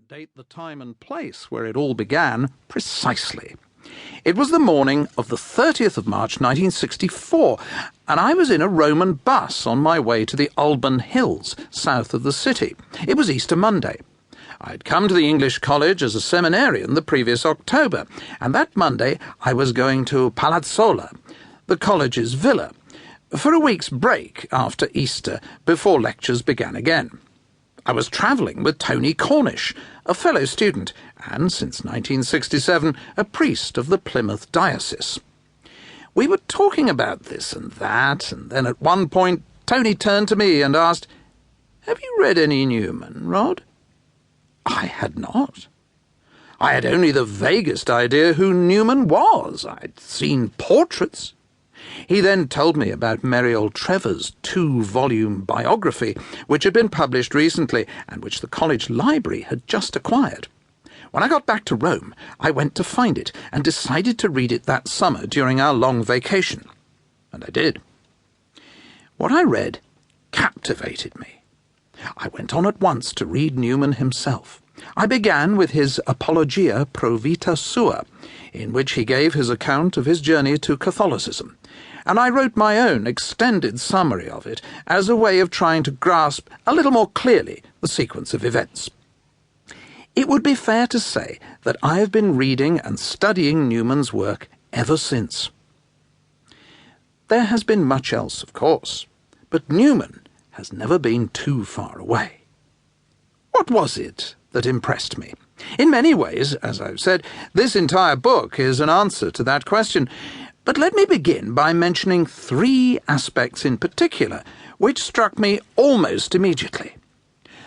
date the time and place where it all began precisely. It was the morning of the 30th of March 1964, and I was in a Roman bus on my way to the Alban Hills, south of the city. It was Easter Monday. I had come to the English College as a seminarian the previous October, and that Monday I was going to Palazzola, the college's villa, for a week's break after Easter before lectures began again. I was travelling with Tony Cornish, a fellow student, and since 1967 a priest of the Plymouth diocese. We were talking about this and that, and then at one point Tony turned to me and asked, "Have you read any Newman, Rod?" I had not. I had only the vaguest idea who Newman was. I'd seen portraits. He then told me about Muriel Trevor's 2-volume biography, which had been published recently and which the college library had just acquired. When I got back to Rome, I went to find it and decided to read it that summer during our long vacation. And I did. What I read captivated me. I went on at once to read Newman himself. I began with his Apologia pro vita sua, in which he gave his account of his journey to Catholicism, and I wrote my own extended summary of it as a way of trying to grasp a little more clearly the sequence of events. It would be fair to say that I have been reading and studying Newman's work ever since. There has been much else, of course, but Newman has never been too far away. What was it that impressed me? In many ways, as I've said, this entire book is an answer to that question, but let me begin by mentioning 3 aspects in particular which struck me almost immediately.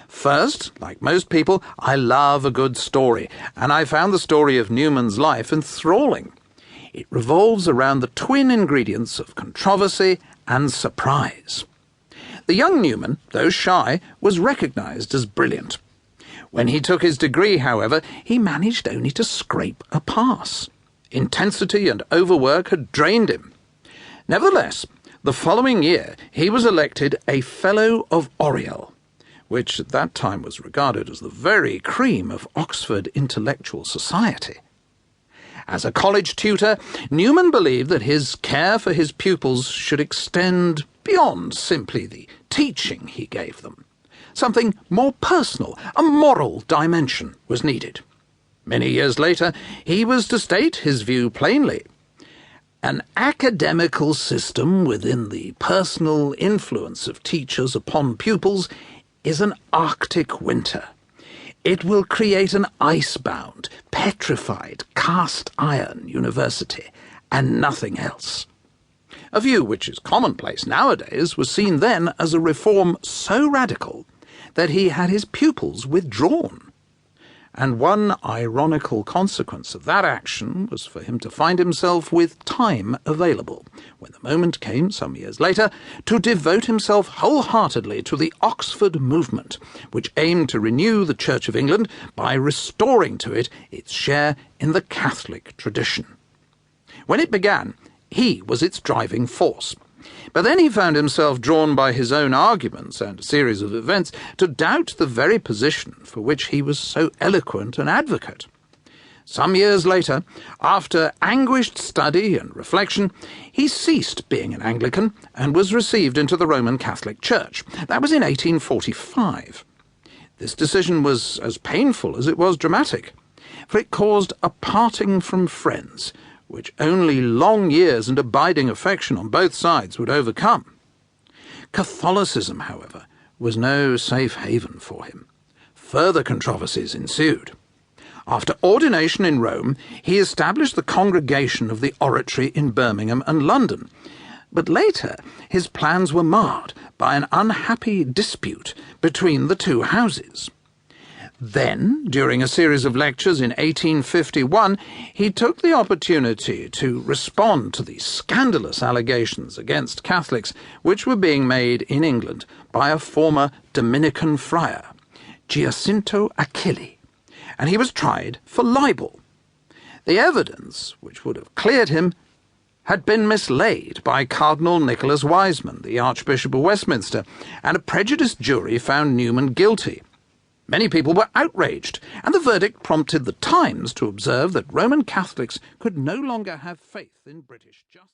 First, like most people, I love a good story, and I found the story of Newman's life enthralling. It revolves around the twin ingredients of controversy and surprise. The young Newman, though shy, was recognised as brilliant. When he took his degree, however, he managed only to scrape a pass. Intensity and overwork had drained him. Nevertheless, the following year he was elected a Fellow of Oriel, which at that time was regarded as the very cream of Oxford intellectual society. As a college tutor, Newman believed that his care for his pupils should extend beyond simply the teaching he gave them. Something more personal, a moral dimension, was needed. Many years later, he was to state his view plainly. An academical system within the personal influence of teachers upon pupils is an Arctic winter. It will create an icebound, petrified, cast-iron university, and nothing else. A view which is commonplace nowadays was seen then as a reform so radical that he had his pupils withdrawn. And one ironical consequence of that action was for him to find himself with time available, when the moment came some years later, to devote himself wholeheartedly to the Oxford movement, which aimed to renew the Church of England by restoring to it its share in the Catholic tradition. When it began, he was its driving force. But then he found himself drawn by his own arguments and a series of events to doubt the very position for which he was so eloquent an advocate. Some years later, after anguished study and reflection, he ceased being an Anglican and was received into the Roman Catholic Church. That was in 1845. This decision was as painful as it was dramatic, for it caused a parting from friends, which only long years and abiding affection on both sides would overcome. Catholicism, however, was no safe haven for him. Further controversies ensued. After ordination in Rome, he established the Congregation of the Oratory in Birmingham and London, but later his plans were marred by an unhappy dispute between the two houses. Then, during a series of lectures in 1851, he took the opportunity to respond to the scandalous allegations against Catholics which were being made in England by a former Dominican friar, Giacinto Achilli, and he was tried for libel. The evidence, which would have cleared him, had been mislaid by Cardinal Nicholas Wiseman, the Archbishop of Westminster, and a prejudiced jury found Newman guilty. Many people were outraged, and the verdict prompted the Times to observe that Roman Catholics could no longer have faith in British justice.